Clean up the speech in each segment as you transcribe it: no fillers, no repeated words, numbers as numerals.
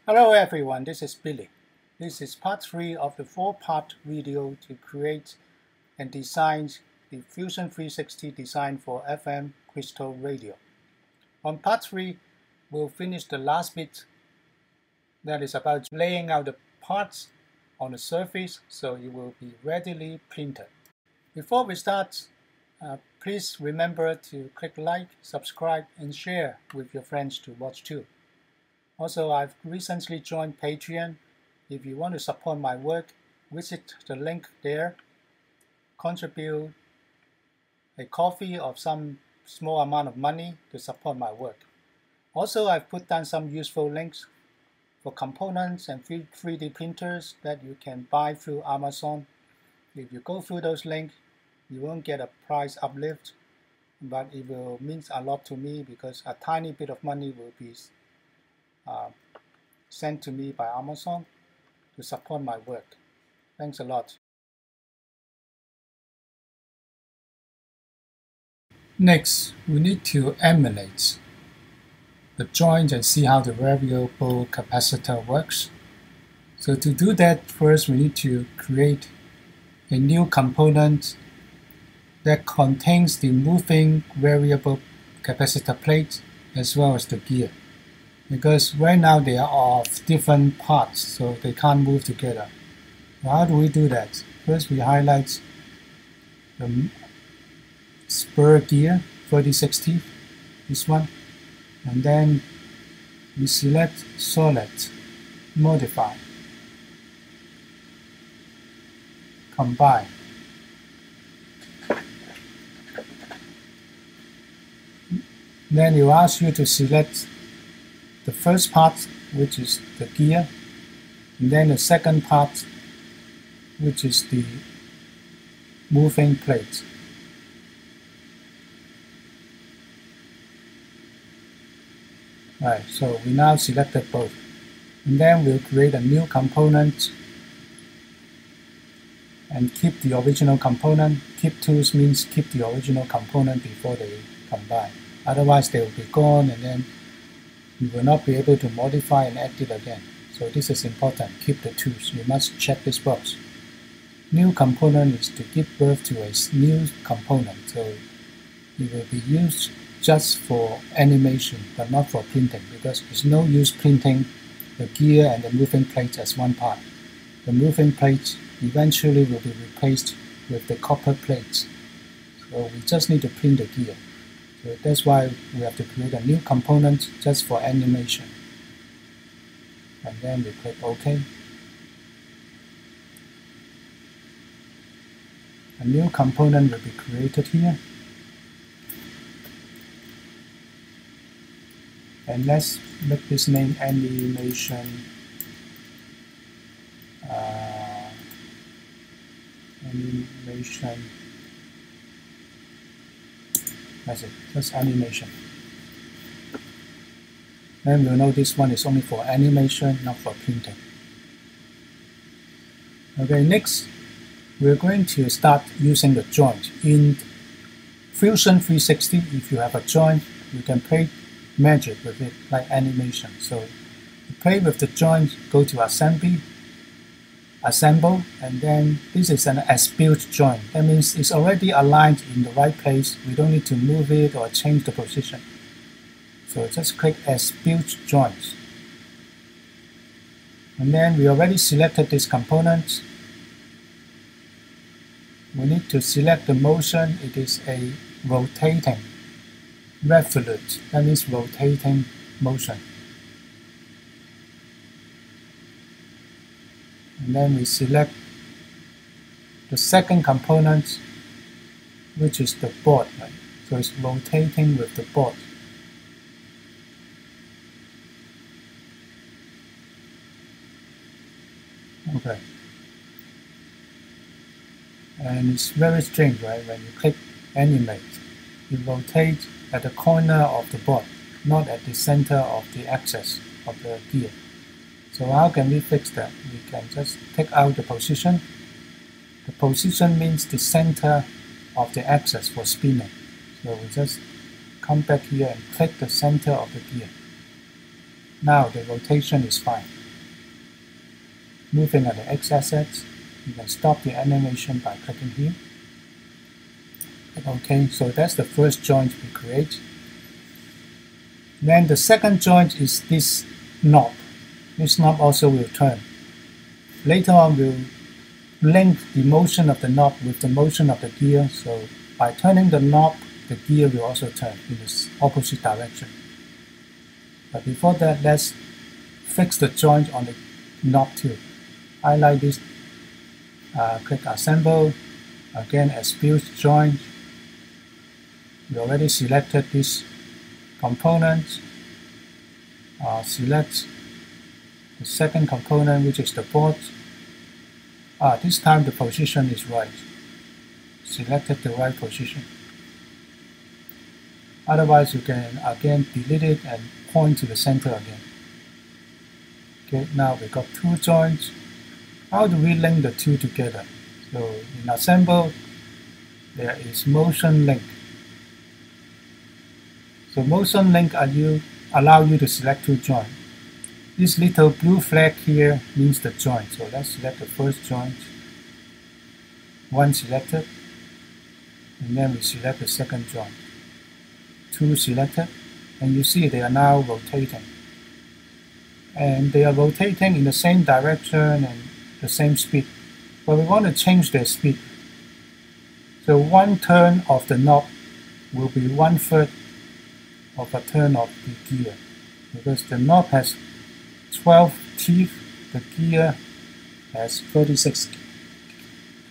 Hello everyone, this is Billy. This is part 3 of the 4-part video to create and design the Fusion 360 design for FM crystal radio. On part 3, we'll finish the last bit that is about laying out the parts on the surface so it will be readily printed. Before we start, please remember to click like, subscribe, and share with your friends to watch too. Also, I've recently joined Patreon. If you want to support my work, visit the link there. Contribute a coffee or some small amount of money to support my work. Also, I've put down some useful links for components and 3D printers that you can buy through Amazon. If you go through those links, you won't get a price uplift, but it will mean a lot to me because a tiny bit of money will be sent to me by Amazon to support my work. Thanks a lot. Next, we need to emulate the joint and see how the variable capacitor works. So to do that, first we need to create a new component that contains the moving variable capacitor plate as well as the gear. Because right now they are of different parts, so they can't move together. How do we do that? First we highlight the spur gear 3060, this one, and then we select solid, modify, combine. Then it will ask you to select the first part, which is the gear, and then the second part, which is the moving plate. Right, so we now selected both. And then we'll create a new component and keep the original component. Keep tools means keep the original component before they combine. Otherwise they will be gone and then you will not be able to modify and edit again. So this is important. Keep the tools. You must check this box. New component is to give birth to a new component. So it will be used just for animation, but not for printing, because there's no use printing the gear and the moving plate as one part. The moving plate eventually will be replaced with the copper plates. So we just need to print the gear. So that's why we have to create a new component just for animation. And then we click OK. A new component will be created here. And let's make this name animation. Animation. That's it, just animation. Then we'll know this one is only for animation, not for printing. Okay, next we're going to start using the joint. In Fusion 360, if you have a joint, you can play magic with it like animation. So you play with the joint, go to assembly, assemble, and then this is an as-built joint. That means it's already aligned in the right place. We don't need to move it or change the position. So just click as-built joints. And then we already selected this component. We need to select the motion. It is a rotating revolute. That means rotating motion. And then we select the second component, which is the board. Right? So it's rotating with the board. Okay. And it's very strange, right? When you click animate, it rotates at the corner of the board, not at the center of the axis of the gear. So how can we fix that? We can just take out the position. The position means the center of the axis for spinning. So we just come back here and click the center of the gear. Now the rotation is fine. Moving at the x-axis, you can stop the animation by clicking here. Okay, so that's the first joint we create. Then the second joint is this knob. This knob also will turn. Later on, we'll link the motion of the knob with the motion of the gear. So by turning the knob, the gear will also turn in the opposite direction. But before that, let's fix the joint on the knob too. Highlight this, click Assemble, again Expose Joint. We already selected this component. Select the second component, which is the board. This time the position is right. Selected the right position. Otherwise, you can again delete it and point to the center again. Okay, now we got two joints. How do we link the two together? So in Assemble, there is Motion Link. So Motion Link allow you to select two joints. This little blue flag here means the joint. So let's select the first joint. One selected. And then we select the second joint. Two selected. And you see they are now rotating. And they are rotating in the same direction and the same speed. But we want to change their speed. So one turn of the knob will be 1/3 of a turn of the gear. Because the knob has 12 teeth, the gear has 36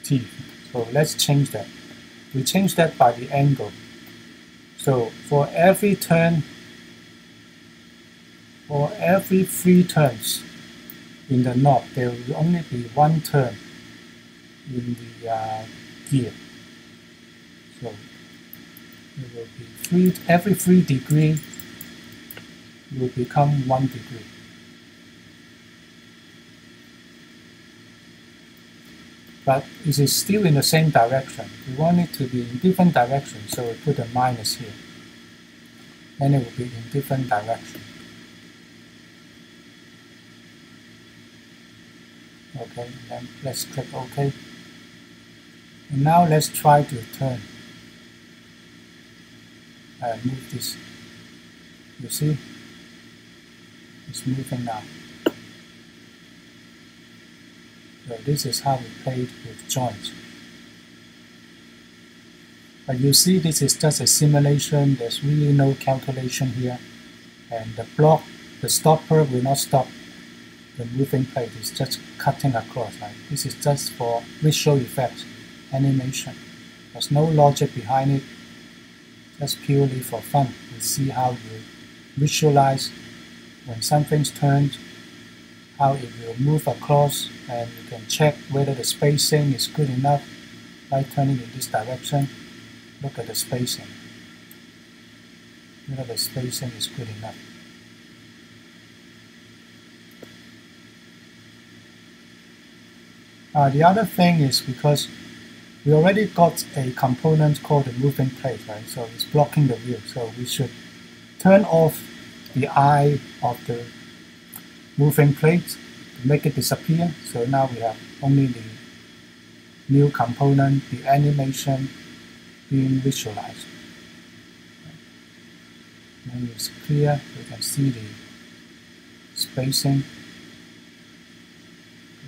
teeth. So let's change that. We change that by the angle. So for every turn, for every 3 turns in the knob, there will only be 1 turn in the gear. So it will be every 3 degrees will become 1 degree. But it is still in the same direction. We want it to be in different directions, so we put a minus here. And it will be in different direction. Okay, then let's click OK. And now let's try to turn. Move this. You see? It's moving now. So this is how we played with joints. But you see, this is just a simulation. There's really no calculation here. And the block, the stopper will not stop the moving plate. It's just cutting across. Right? This is just for visual effects, animation. There's no logic behind it. Just purely for fun. We see how you visualize when something's turned, how it will move across, and you can check whether the spacing is good enough by turning in this direction. Look at the spacing. Whether the spacing is good enough. The other thing is because we already got a component called the moving plate, right? So it's blocking the view. So we should turn off the eye of the moving plate to make it disappear. So now we have only the new component, the animation being visualized. When it's clear, we can see the spacing.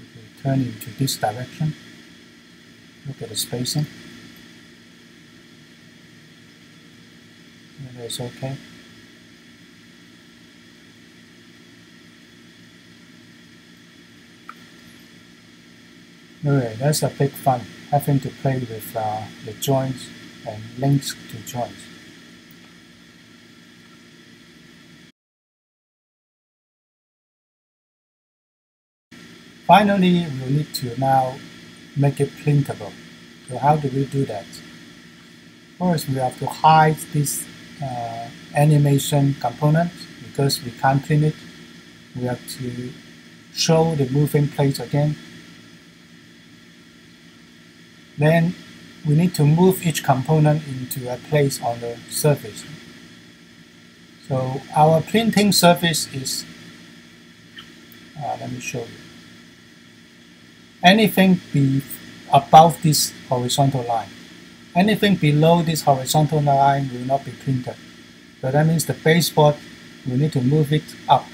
If we turn into this direction, look at the spacing. And it's okay. Anyway, that's a big fun, having to play with the joints and links to joints. Finally, we'll need to now make it printable. So how do we do that? First, we have to hide this animation component because we can't print it. We have to show the moving plate again. Then we need to move each component into a place on the surface. So our printing surface is Let me show you. Anything above this horizontal line. Anything below this horizontal line will not be printed. So that means the baseboard, we need to move it up.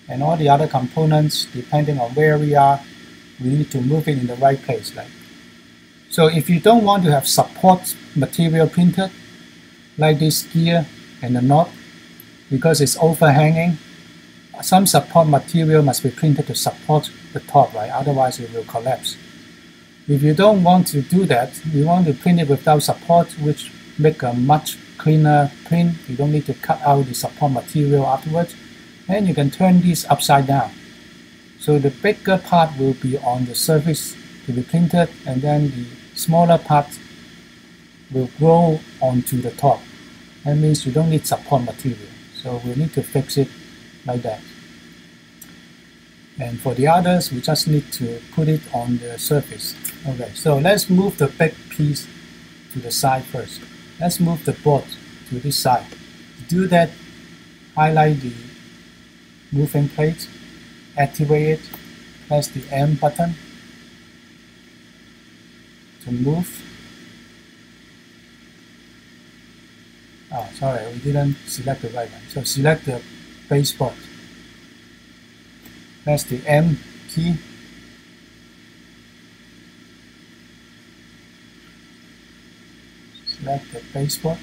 And all the other components, depending on where we are, we need to move it in the right place. So if you don't want to have support material printed, like this gear and the knob, because it's overhanging, some support material must be printed to support the top, right? Otherwise it will collapse. If you don't want to do that, you want to print it without support, which make a much cleaner print. You don't need to cut out the support material afterwards. And you can turn this upside down. So the bigger part will be on the surface to be printed, and then the smaller part will grow onto the top. That means you don't need support material. So we need to fix it like that. And for the others, we just need to put it on the surface. Okay, so let's move the big piece to the side first. Let's move the board to this side. To do that, highlight the moving plate, activate it, press the M button to move. Oh, sorry, we didn't select the right one. So select the baseboard. Press the M key. Select the baseboard.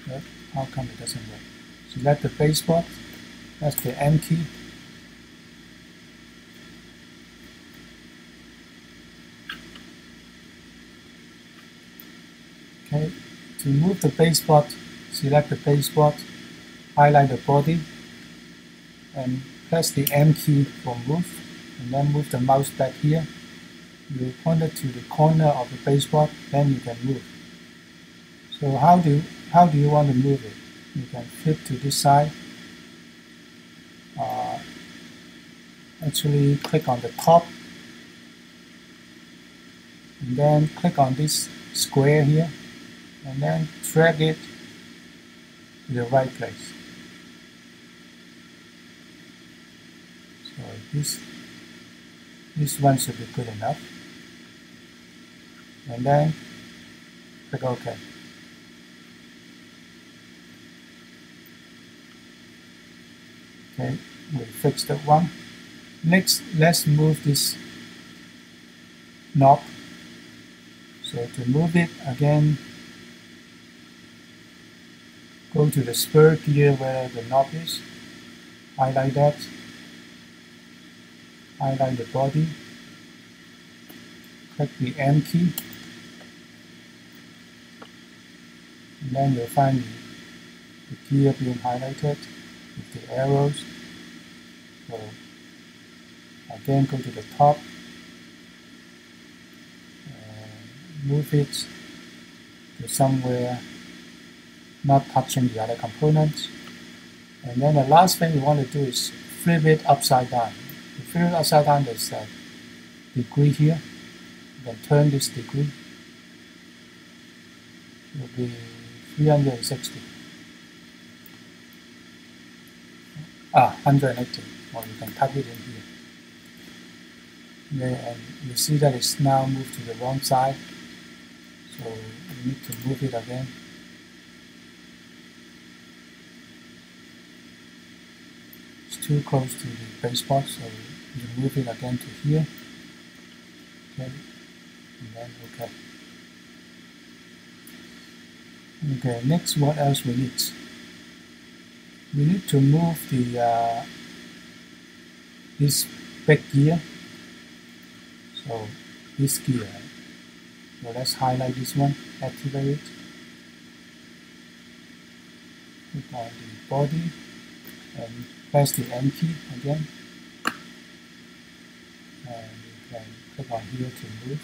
Yep. How come it doesn't work? Select the baseboard. Press the M key. Okay. To move the baseboard, select the baseboard, highlight the body, and press the M key for move, and then move the mouse back here. You point it to the corner of the baseboard, then you can move. So how do you want to move it? You can flip to this side. Actually click on the top, and then click on this square here, and then drag it to the right place. So this one should be good enough. And then click OK. Okay, we fixed that one. Next, let's move this knob. So to move it again, go to the spur gear where the knob is, highlight that, highlight the body, click the M key, and then you'll find the gear being highlighted with the arrows. So again, go to the top, move it to somewhere not touching the other components. And then the last thing you want to do is flip it upside down. To flip it upside down, there's a degree here. You can turn this degree. It will be 360. 180. Or you can type it in here. And you see that it's now moved to the wrong side. So you need to move it again. It's too close to the baseboard, so you move it again to here. Okay, and then OK. Okay, next what else we need? We need to move the this back gear. So this gear. So let's highlight this one, activate it. Click on the body and press the M key again. And you can click on here to move.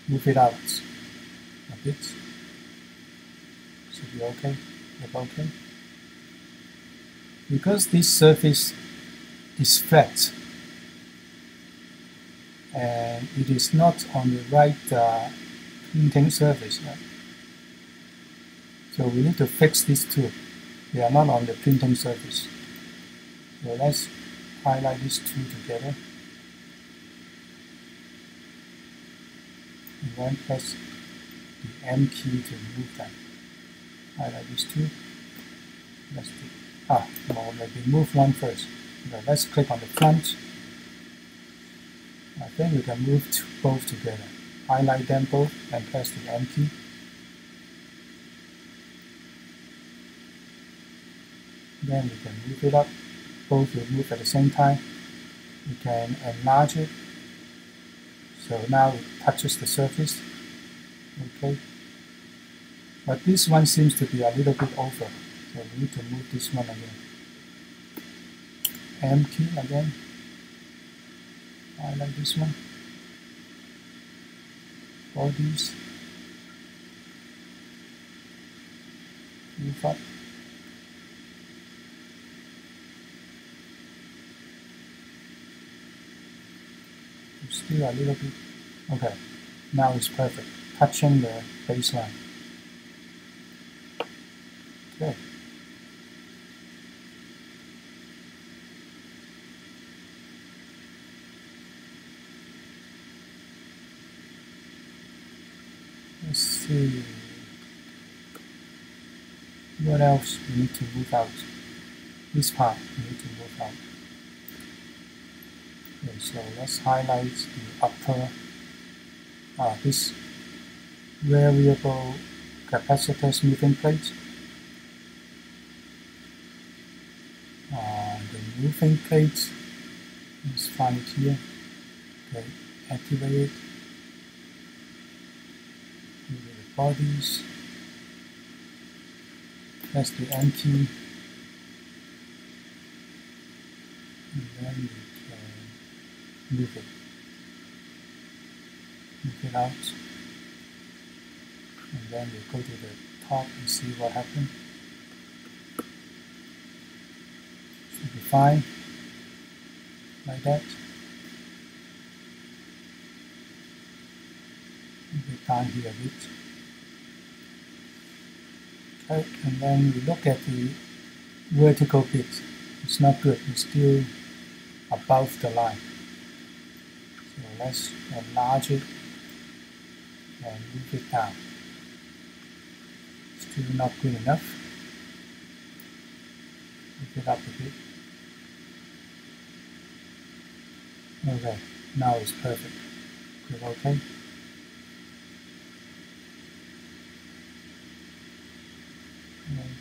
Move it out a bit. Should be okay. Look okay. Because this surface is flat and it is not on the right printing surface, right? So we need to fix this too. They are not on the printing surface. So let's highlight these two together. And then press the M key to move them. Highlight these two. Let's do, well, maybe move one first. Okay, let's click on the front. I think we can move both together. Highlight them both and press the M key. Then we can move it up. Both will move at the same time. We can enlarge it. So now it touches the surface. Okay. But this one seems to be a little bit over. So we need to move this one again. M key again. Highlight this one. Bodies. Move up. Still a little bit. Okay. Now it's perfect. Touching the baseline. Okay. Let's see. What else we need to move out? This part we need to move out. Okay, so let's highlight the upper, this variable capacitor smoothing plate. The moving plate, let's find it here. Okay, activate it. Go to the bodies. Press the M key. And then we can move it. Move it out. And then we go to the top and see what happened. Should be fine. Like that. Move it down here a bit. Okay, and then we look at the vertical bit. It's not good. It's still above the line. So let's enlarge it and move it down. Still not good enough. Move it up a bit. Okay, now it's perfect. Click OK.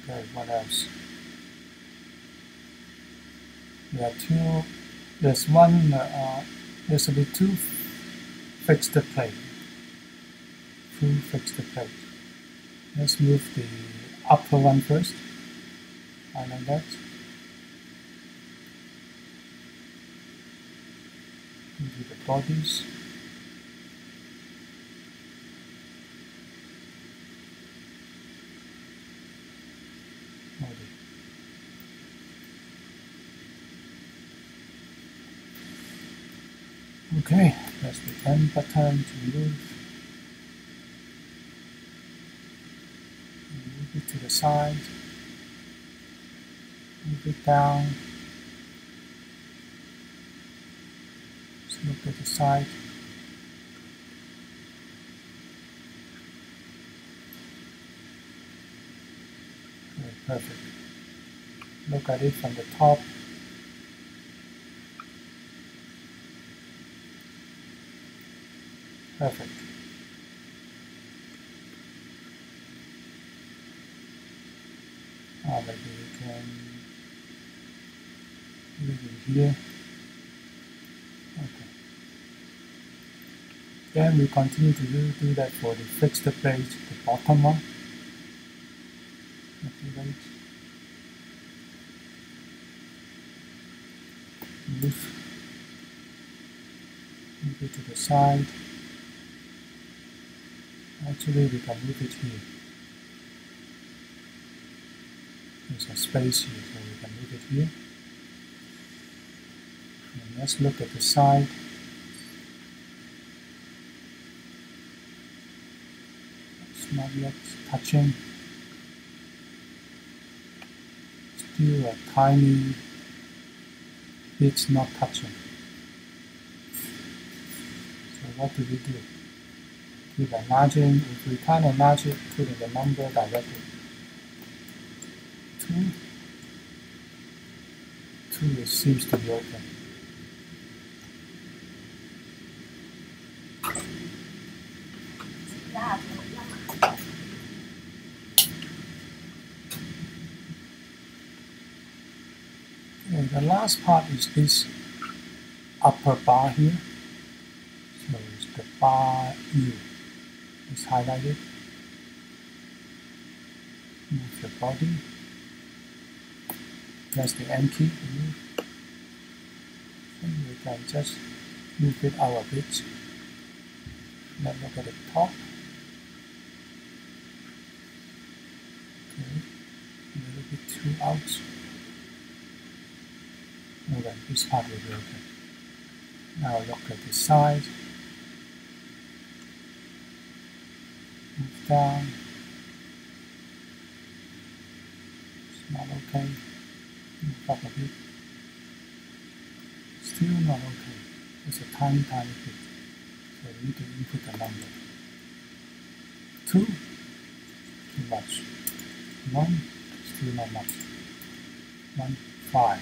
Okay, what else? There are two. There's one. There's a bit two fixed plate. Full fixed plate. Let's move the upper one first. Highlight that. Into the bodies. Okay, press the M button to move. Move it to the side. Move it down. Let's look at the side. Okay, perfect. Look at it from the top. Perfect. Maybe we can leave it here. Okay. Then we continue to do that for the fixed plate, the bottom one. Activate. Move it to the side. Actually, we can move it here. There's a space here, so we can move it here. And let's look at the side. It's not yet touching. still a tiny bit not touching. So what do? Keep enlarging. If we can't enlarge it, put in the number directly. 2. It seems to be open. And the last part is this upper bar here. So it's the bar U. It's highlighted. Move the body. Press the M key. And we can just move it out a bit. Let's look at the top. Okay, a little bit too out. Okay, this part will be okay. Now look at the side. Move down. It's not okay. Move up a bit. Still not okay. It's a tiny bit. So we need to input the number. 2, too much. 1, still not much. 1, 5.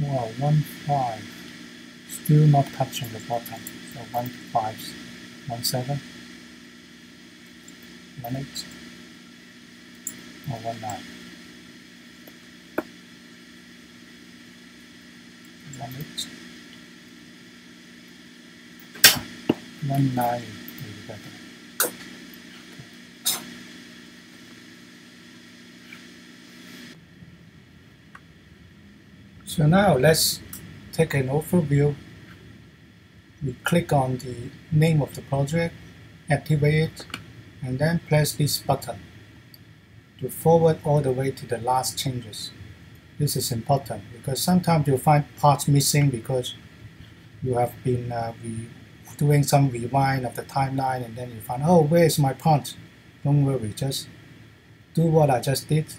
Wow, 1, 5. Still not touching the bottom. So 1, 5, 1, 7, 1, 8, or 1, 9. 1, 8. 1, 9 will be better. So now let's take an overview. We click on the name of the project, activate it, and then press this button to forward all the way to the last changes. This is important because sometimes you'll find parts missing because you have been doing some rewind of the timeline, and then you find, oh, where's my part? Don't worry, just do what I just did.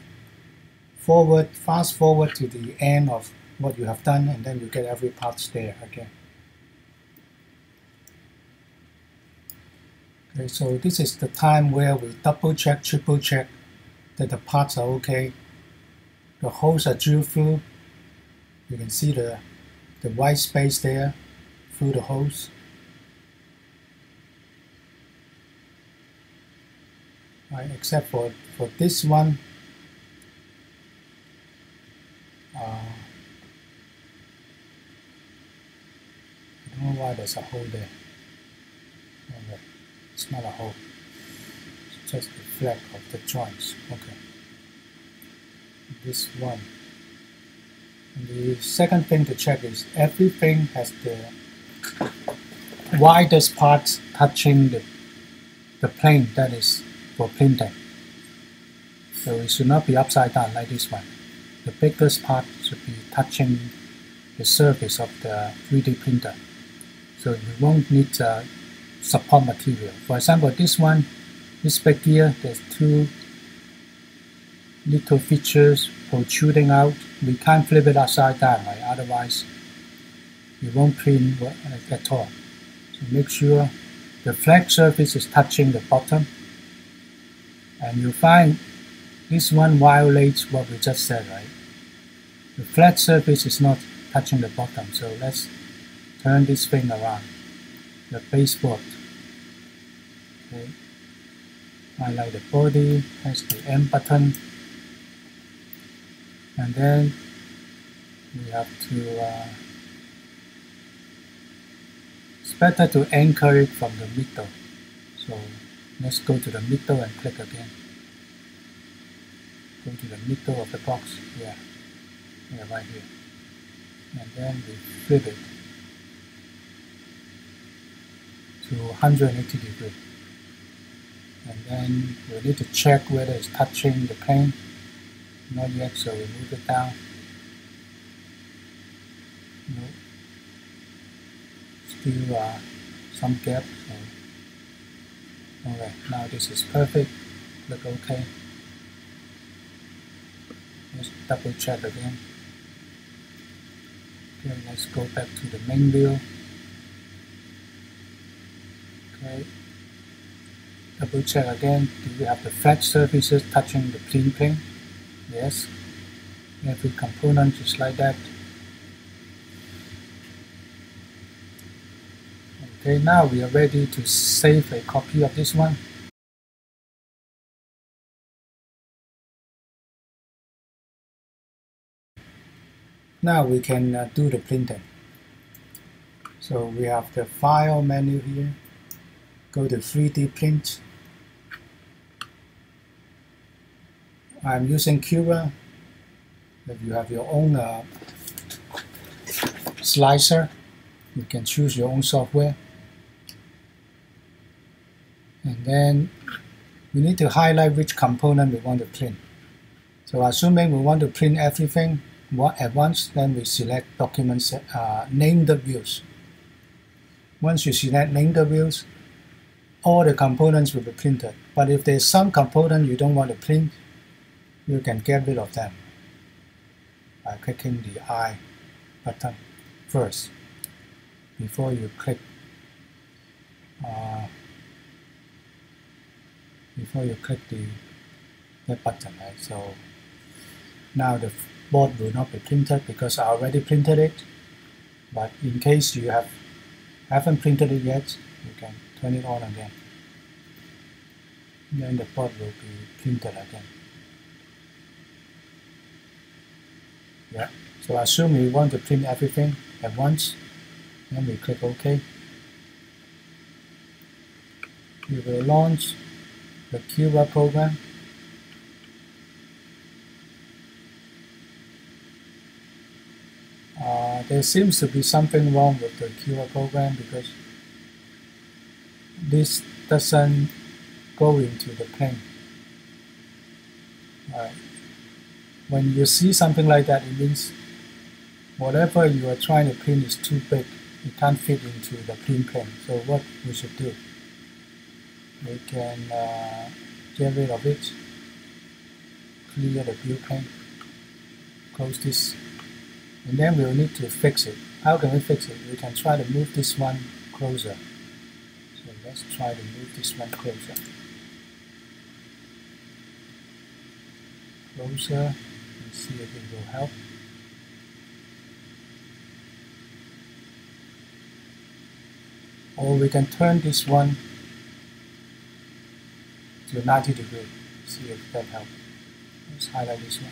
Fast forward to the end of what you have done, and then you get every part there again. Okay, so this is the time where we double check, triple check that the parts are okay. The holes are drilled through. You can see the white space there through the holes. Right, except for this one. I don't know why there's a hole there. Okay. It's not a hole. It's just the flag of the joints. Okay. This one. And the second thing to check is everything has the widest part touching the plane that is for printing. So it should not be upside down like this one. The biggest part should be touching the surface of the 3D printer. So you won't need support material. For example, this one, this big here, there's 2 little features protruding out. We can't flip it upside down, right? Otherwise it won't print at all. So make sure the flat surface is touching the bottom, and you'll find this one violates what we just said, right? The flat surface is not touching the bottom, so let's turn this thing around. The baseboard. Okay. Highlight the body, press the M button, and then we have to it's better to anchor it from the middle. So let's go to the middle and click again. Go to the middle of the box. Yeah, right here. And then we flip it to 180 degrees. And then we need to check whether it's touching the plane. Not yet, so we move it down. No. Still some gap. So. Okay, now this is perfect. Look okay. Let's double check again. Okay, let's go back to the main view. Okay, double check again. Do we have the flat surfaces touching the clean plane? Yes. Every component just like that. Okay, now we are ready to save a copy of this one. Now we can do the printing. So we have the file menu here. Go to 3D print. I'm using Cura. If you have your own slicer, you can choose your own software. And then we need to highlight which component we want to print. So assuming we want to print everything at once, then we select Document Name the Views. Once you select Name the Views, all the components will be printed. But if there's some component you don't want to print, you can get rid of them by clicking the I button first before you click that button, right? So now the board will not be printed because I already printed it. But in case you haven't printed it yet, you can turn it on again. Then the board will be printed again. Yeah. So assume we want to print everything at once, then we click OK. We will launch the Cura program. There seems to be something wrong with the Cura program because this doesn't go into the plane. When you see something like that, it means whatever you are trying to print is too big. It can't fit into the print plane. So what we should do, we can get rid of it, clear the view plane, close this, and then we'll need to fix it. How can we fix it? We can try to move this one closer. So let's try to move this one closer. Closer, and see if it will help. Or we can turn this one to 90 degrees. See if that helps. Let's highlight this one.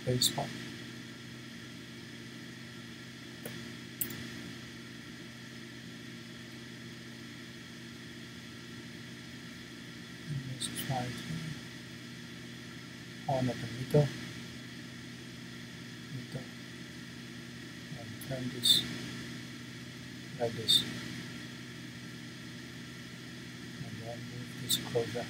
Base spot. Let's try to on at the middle, and turn this like this, and then move this closer.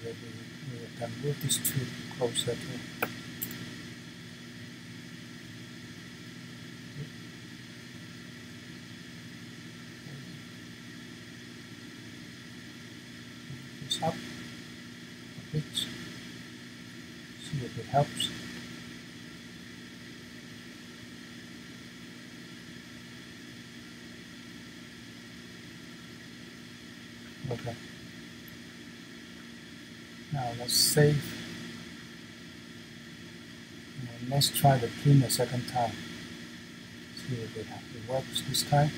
We can move these two closer too. Move this up a bit. See if it helps. Okay. Now let's save, and let's try to print a second time. See if it works this time.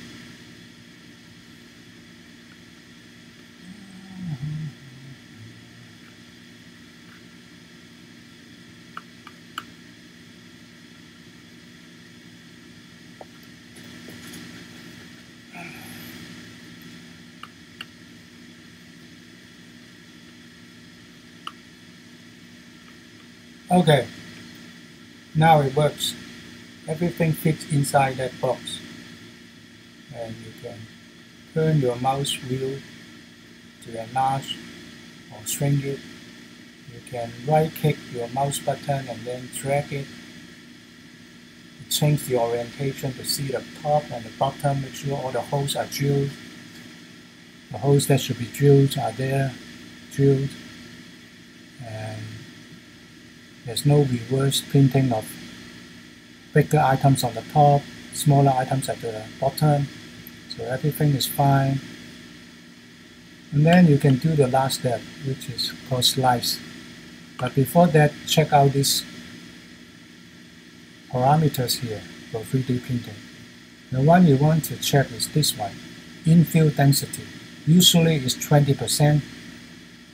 Okay, now it works. Everything fits inside that box. And you can turn your mouse wheel to enlarge or shrink it. You can right click your mouse button and then drag it change the orientation to see the top and the bottom, make sure all the holes are drilled. The holes that should be drilled are there, drilled, and there's no reverse printing of bigger items on the top, smaller items at the bottom, so everything is fine. And then you can do the last step, which is called slice. But before that, check out these parameters here for 3D printing. The one you want to check is this one, infill density. Usually it's 20%,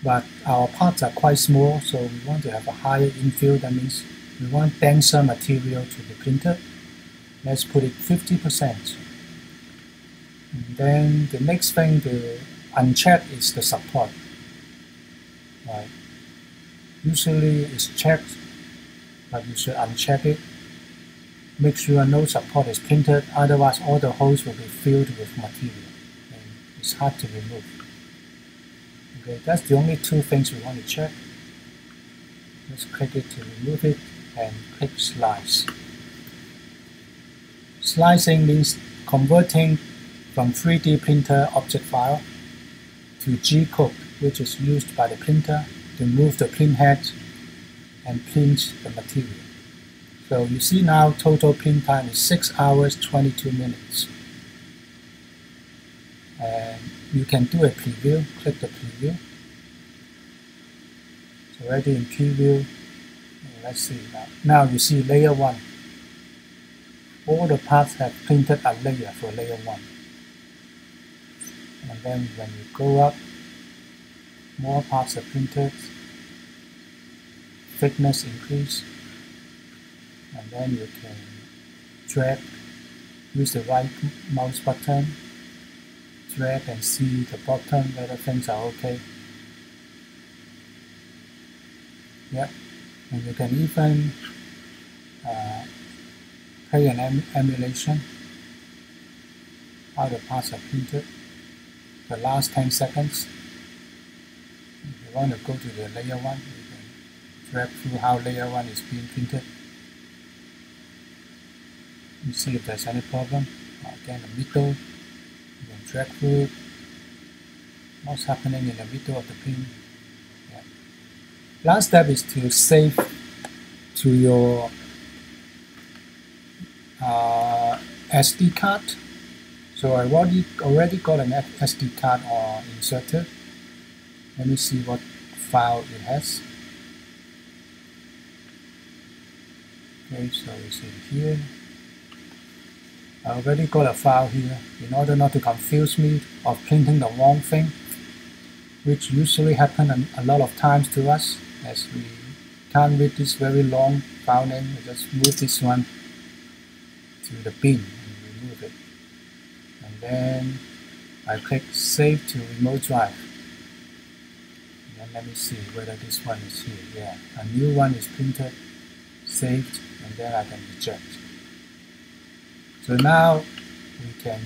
but our parts are quite small, so we want to have a higher infill. That means we want denser material to be printed. Let's put it 50%. And then the next thing to uncheck is the support. Right. Usually it's checked, but you should uncheck it. Make sure no support is printed, otherwise all the holes will be filled with material and it's hard to remove. Okay, that's the only two things we want to check. Let's click it to remove it and click slice. Slicing means converting from 3D printer object file to G-code, which is used by the printer to move the print head and print the material. So you see now total print time is 6 hours 22 minutes. And you can do a preview, click the preview. It's already in preview. Let's see now. Now you see layer 1. All the parts have printed a layer for layer 1. And then when you go up, more parts are printed, thickness increase, and then you can drag, use the right mouse button, drag and see the bottom whether things are okay. Yeah, and you can even play an emulation, how the parts are printed, the last 10 seconds. If you want to go to the layer 1, you can drag through how layer 1 is being printed. You see if there's any problem. Again, the middle, you can drag through it. What's happening in the middle of the print? Yeah. Last step is to save to your SD card. So I already got an SD card inserted. Let me see what file it has. Okay, so you see here. I already got a file here. In order not to confuse me of printing the wrong thing, which usually happen a lot of times to us, as we can't read this very long file name, we just move this one to the bin and remove it. And then I click Save to Remote Drive. And then let me see whether this one is here. Yeah, a new one is printed, saved, and then I can eject. So now we can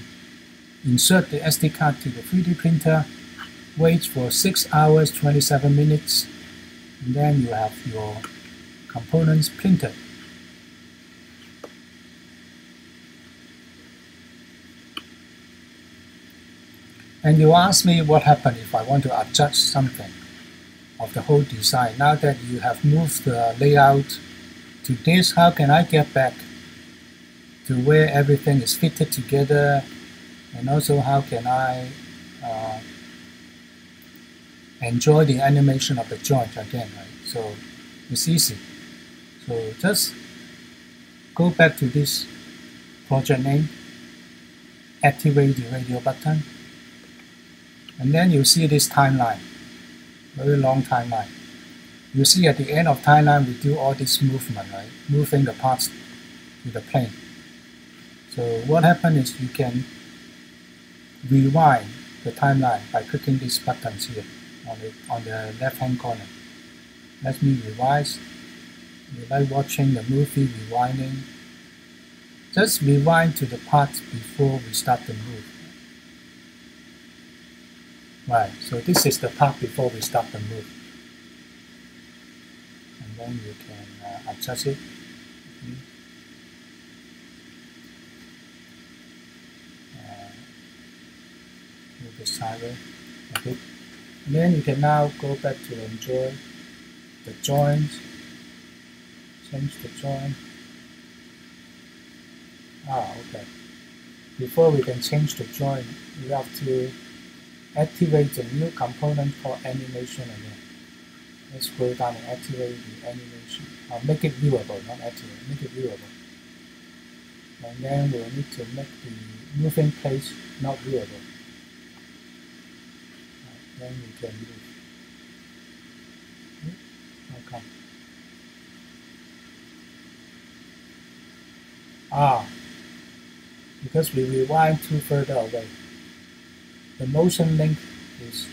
insert the SD card to the 3D printer, wait for 6 hours 27 minutes, and then you have your components printed. And you ask me what happened if I want to adjust something of the whole design. Now that you have moved the layout to this, how can I get back to where everything is fitted together, and also how can I enjoy the animation of the joint again, right? So it's easy. So just go back to this project name, activate the radio button, and then you see this timeline, very long timeline. You see at the end of timeline we do all this movement, right? Moving the parts to the plane. So what happens is you can rewind the timeline by clicking these buttons here on the left hand corner. Let me rewind. You like watching the movie rewinding. Just rewind to the part before we start the move. Right, so this is the part before we start the move. And then you can adjust it. move it sideways a bit. And then you can now go back to enjoy the joints, change the joint. Okay. Before we can change the joint, we have to activate the new component called animation again. Let's go down and activate the animation. Make it viewable, not activate, make it viewable. And then we'll need to make the moving place not viewable. Then we can move. Okay. Because we rewind too further away. The motion link is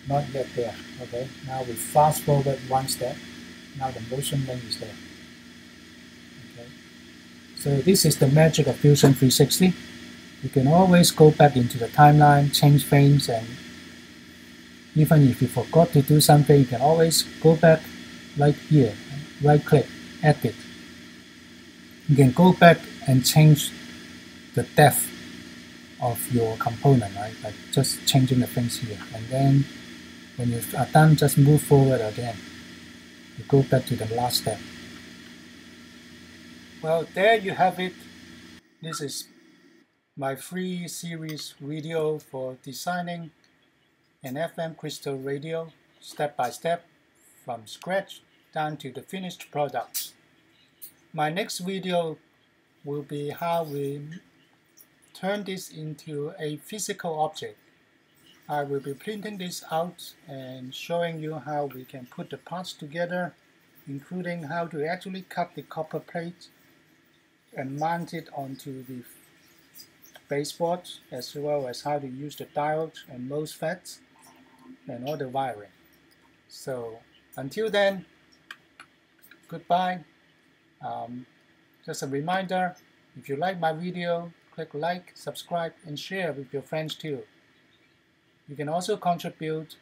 not yet there. Okay, now we fast forward one step. Now the motion link is there. Okay, so this is the magic of Fusion 360. You can always go back into the timeline, change frames, and even if you forgot to do something, you can always go back like here, right click, edit. You can go back and change the depth of your component, right? Like just changing the things here. And then when you are done, just move forward again. You go back to the last step. Well, there you have it. This is my free series video for designing an FM crystal radio step by step from scratch down to the finished product. My next video will be how we turn this into a physical object. I will be printing this out and showing you how we can put the parts together, including how to actually cut the copper plate and mount it onto the baseboard, as well as how to use the diodes and MOSFETs and all the wiring. So until then, goodbye. Just a reminder, if you like my video, click like, subscribe, and share with your friends too. You can also contribute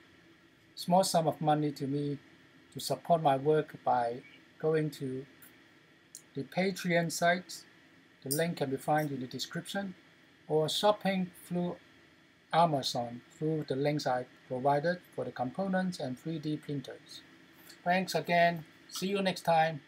a small sum of money to me to support my work by going to the Patreon site. The link can be found in the description, or shopping through Amazon through the links I provided for the components and 3D printers. Thanks again. See you next time.